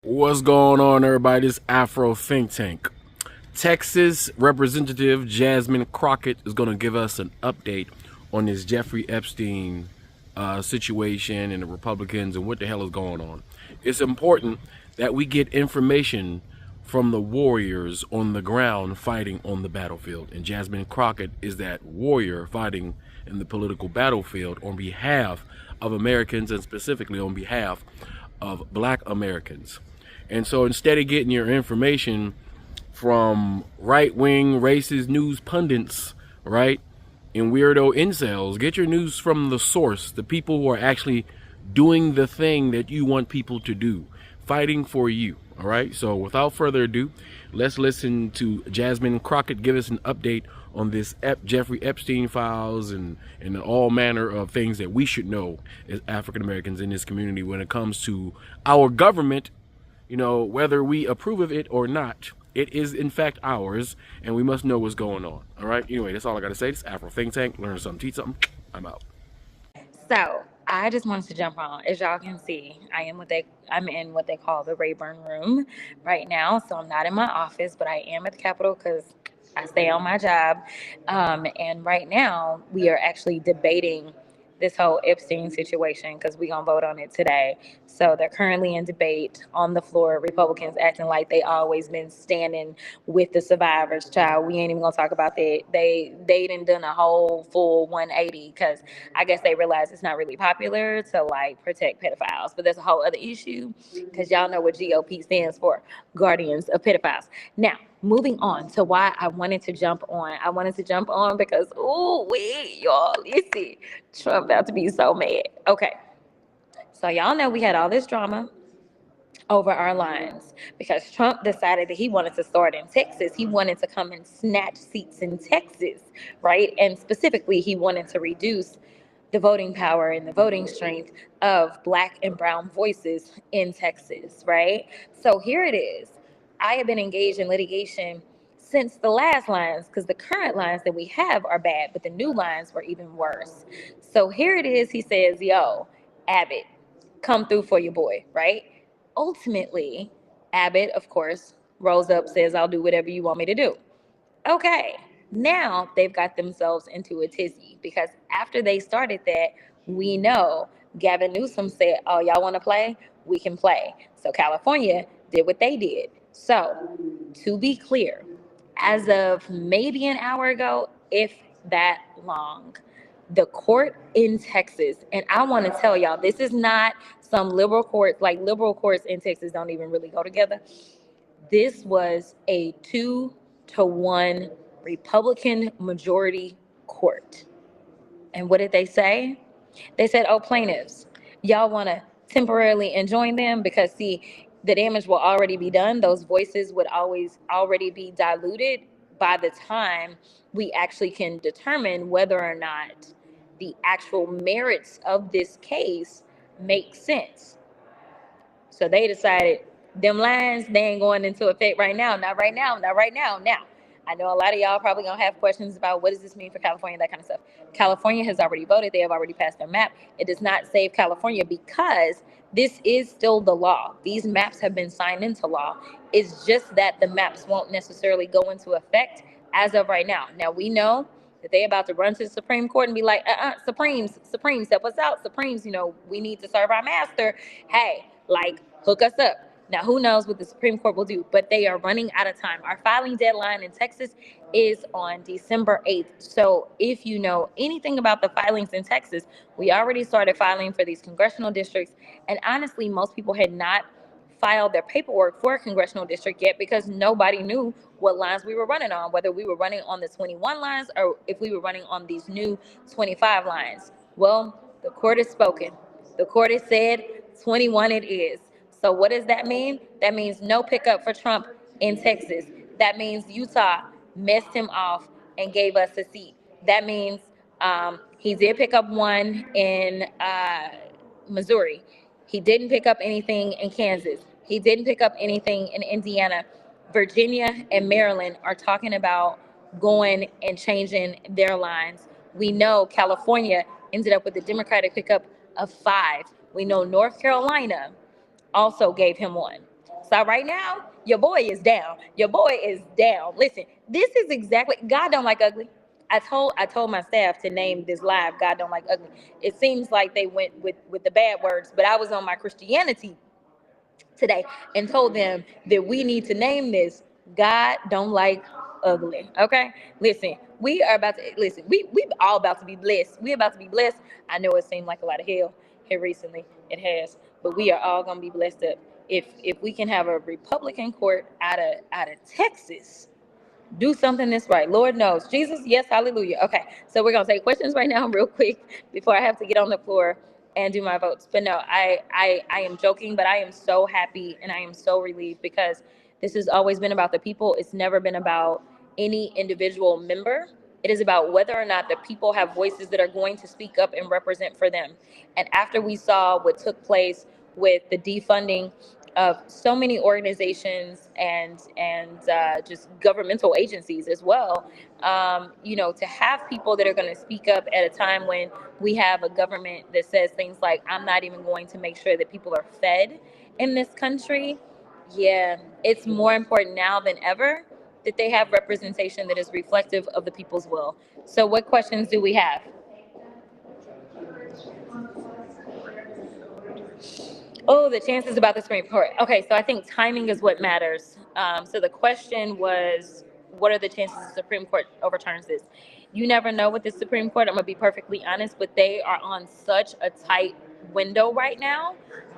What's going on, everybody? This Afro Think Tank. Texas Representative Jasmine Crockett is going to give us an update on this Jeffrey Epstein situation and the Republicans and what the hell is going on. It's important that we get information from the warriors on the ground fighting on the battlefield. And Jasmine Crockett is that warrior fighting in the political battlefield on behalf of Americans and specifically on behalf of black Americans. And so instead of getting your information from right-wing racist news pundits, right, and weirdo incels, get your news from the source, the people who are actually doing the thing that you want people to do, fighting for you. All right. So without further ado, let's listen to Jasmine Crockett give us an update on this Jeffrey Epstein files and all manner of things that we should know as African Americans in this community when it comes to our government. You know, whether we approve of it or not, it is in fact ours, and we must know what's going on. All right. Anyway, that's all I got to say. This is Afro Think Tank. Learn something, teach something. I'm out. So I just wanted to jump on. As y'all can see, I'm in what they call the Rayburn room right now. So I'm not in my office, but I am at the Capitol because I stay on my job. And right now we are actually debating this whole Epstein situation because we're going to vote on it today. So they're currently in debate on the floor. Republicans acting like they always been standing with the survivors. Child, we ain't even going to talk about that. They done a whole full 180 because I guess they realize it's not really popular to like protect pedophiles. But there's a whole other issue because y'all know what GOP stands for, Guardians of Pedophiles. Now, moving on to why I wanted to jump on. I wanted to jump on because, ooh, wait, y'all, listen, Trump about to be so mad. Okay, so y'all know we had all this drama over our lines because Trump decided that he wanted to start in Texas. He wanted to come and snatch seats in Texas, right? And specifically, he wanted to reduce the voting power and the voting strength of Black and brown voices in Texas, right? So here it is. I have been engaged in litigation since the last lines because the current lines that we have are bad, but the new lines were even worse. So here it is. He says, yo, Abbott, come through for your boy, right? Ultimately, Abbott, of course, rose up, says, I'll do whatever you want me to do. Okay, now they've got themselves into a tizzy because after they started that, we know Gavin Newsom said, oh, y'all want to play? We can play. So California did what they did. So to be clear, as of maybe an hour ago, if that long, the court in Texas, and I want to tell y'all, this is not some liberal courts, like liberal courts in Texas don't even really go together. This was a 2-1 Republican majority court. And what did they say? They said, oh, plaintiffs, y'all want to temporarily enjoin them because, see, the damage will already be done. Those voices would always already be diluted by the time we actually can determine whether or not the actual merits of this case make sense. So they decided them lines, they ain't going into effect right now. Not right now. Not right now. Now, I know a lot of y'all probably gonna have questions about what does this mean for California, that kind of stuff. California has already voted. They have already passed their map. It does not save California because this is still the law. These maps have been signed into law. It's just that the maps won't necessarily go into effect as of right now. Now, we know that they about to run to the Supreme Court and be like, Supremes, help us out. Supremes, we need to serve our master. Hey, like, hook us up. Now, who knows what the Supreme Court will do, but they are running out of time. Our filing deadline in Texas is on December 8th. So if you know anything about the filings in Texas, we already started filing for these congressional districts. And honestly, most people had not filed their paperwork for a congressional district yet because nobody knew what lines we were running on, whether we were running on the 21 lines or if we were running on these new 25 lines. Well, the court has spoken. The court has said 21 it is. So what does that mean? That means no pickup for Trump in Texas. That means Utah messed him off and gave us a seat. That means he did pick up one in Missouri. He didn't pick up anything in Kansas. He didn't pick up anything in Indiana. Virginia and Maryland are talking about going and changing their lines. We know California ended up with a Democratic pickup of 5. We know North Carolina also gave him one. So right now, your boy is down. Your boy is down. Listen, this is exactly, God don't like ugly. I told my staff to name this live God don't like ugly. It seems like they went with the bad words, but I was on my Christianity today and told them that we need to name this God don't like ugly. Okay? Listen, we are about to listen, we all about to be blessed. We about to be blessed. I know it seemed like a lot of hell here recently. It has, but we are all gonna be blessed up. If we can have a Republican court out of Texas do something that's right. Lord knows. Jesus, yes, hallelujah. Okay, so we're gonna take questions right now, real quick, before I have to get on the floor and do my votes. But no, I am joking, but I am so happy and I am so relieved because this has always been about the people. It's never been about any individual member. It is about whether or not the people have voices that are going to speak up and represent for them. And after we saw what took place with the defunding of so many organizations and just governmental agencies as well. To have people that are going to speak up at a time when we have a government that says things like, "I'm not even going to make sure that people are fed in this country." Yeah, it's more important now than ever that they have representation that is reflective of the people's will. So, what questions do we have? Oh, the chances about the Supreme Court. Okay, so I think timing is what matters. So the question was, what are the chances the Supreme Court overturns this? You never know with the Supreme Court. I'm gonna be perfectly honest, but they are on such a tight window right now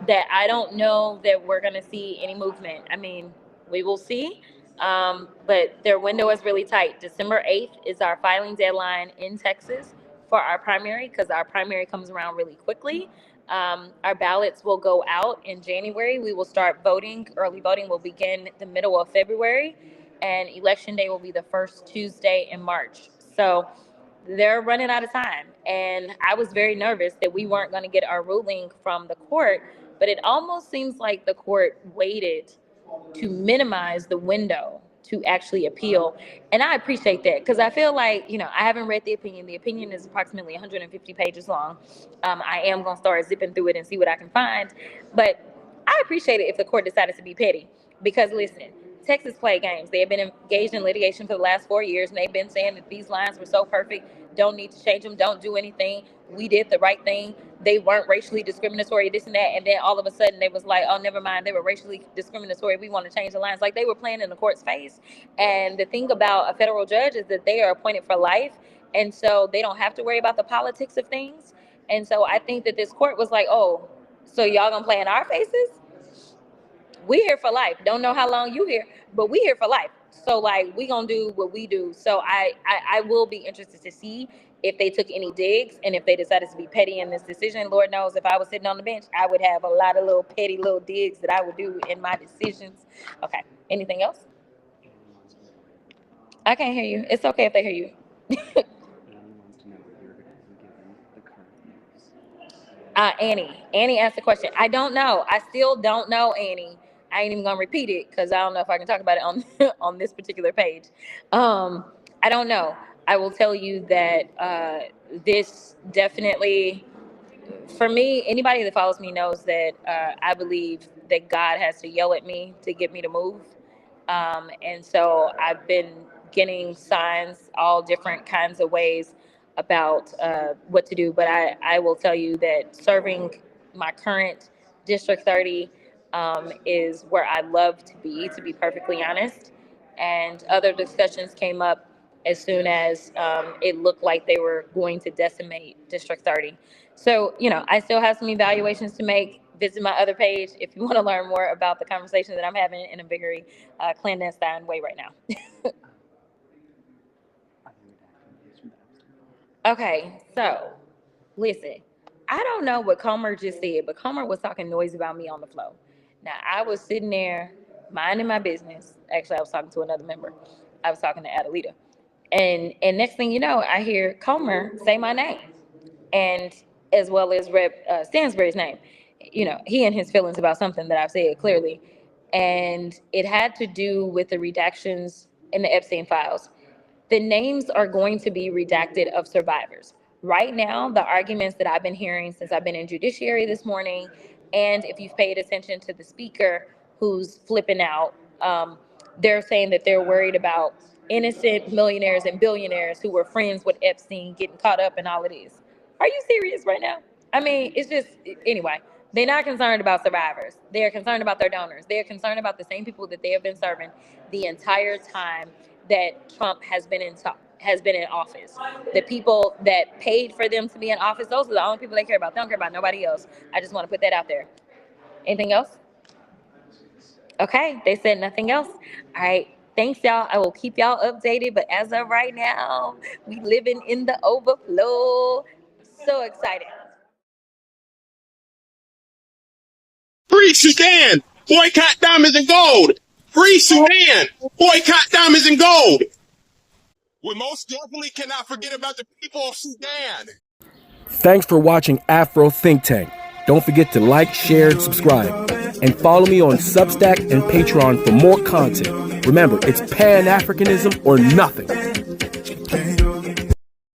that I don't know that we're gonna see any movement. I mean, we will see, but their window is really tight. December 8th is our filing deadline in Texas for our primary because our primary comes around really quickly. Our ballots will go out in January. We will start voting. Early voting will begin the middle of February, and election day will be the first Tuesday in March. So they're running out of time. And I was very nervous that we weren't going to get our ruling from the court, but it almost seems like the court waited to minimize the window to actually appeal. And I appreciate that because I feel like, I haven't read the opinion. The opinion is approximately 150 pages long. I am going to start zipping through it and see what I can find. But I appreciate it if the court decided to be petty because, listen, Texas played games. They have been engaged in litigation for the last 4 years, and they've been saying that these lines were so perfect, don't need to change them, don't do anything. We did the right thing. They weren't racially discriminatory, this and that. And then all of a sudden they was like, oh, never mind, they were racially discriminatory. We want to change the lines. Like they were playing in the court's face. And the thing about a federal judge is that they are appointed for life. And so they don't have to worry about the politics of things. And so I think that this court was like, oh, so y'all gonna play in our faces? We here for life. Don't know how long you here, but we here for life. So like we gonna do what we do. So I will be interested to see if they took any digs and if they decided to be petty in this decision. Lord knows if I was sitting on the bench, I would have a lot of little petty little digs that I would do in my decisions. Okay. Anything else? I can't hear you. It's okay if they hear you. Annie. Annie asked the question. I don't know. I still don't know, Annie. I ain't even gonna repeat it because I don't know if I can talk about it on on this particular page. I don't know. I will tell you that this definitely, for me, anybody that follows me knows that I believe that God has to yell at me to get me to move. And so I've been getting signs all different kinds of ways about what to do. But I will tell you that serving my current District 30 is where I love to be perfectly honest. And other discussions came up as soon as it looked like they were going to decimate District 30. So, I still have some evaluations to make. Visit my other page if you want to learn more about the conversation that I'm having in a very clandestine way right now. Okay, so listen, I don't know what Comer just said, but Comer was talking noise about me on the floor. Now, I was sitting there minding my business. Actually, I was talking to another member. I was talking to Adelita. And next thing you know, I hear Comer say my name, and as well as Rep Stansbury's name. He and his feelings about something that I've said clearly. And it had to do with the redactions in the Epstein files. The names are going to be redacted of survivors. Right now, the arguments that I've been hearing since I've been in judiciary this morning, and if you've paid attention to the speaker who's flipping out. They're saying that they're worried about innocent millionaires and billionaires who were friends with Epstein getting caught up in all of this. Are you serious right now? I mean, it's just, anyway, they're not concerned about survivors. They're concerned about their donors. They're concerned about the same people that they have been serving the entire time that Trump has been in office. The people that paid for them to be in office, those are the only people they care about. They don't care about nobody else. I just want to put that out there. Anything else? Okay, they said nothing else. All right. Thanks, y'all. I will keep y'all updated. But as of right now, we living in the overflow. So excited. Free Sudan! Boycott diamonds and gold! Free Sudan! Boycott diamonds and gold! We most definitely cannot forget about the people of Sudan. Thanks for watching Afro Think Tank. Don't forget to like, share, and subscribe. And follow me on Substack and Patreon for more content. Remember, it's Pan-Africanism or nothing.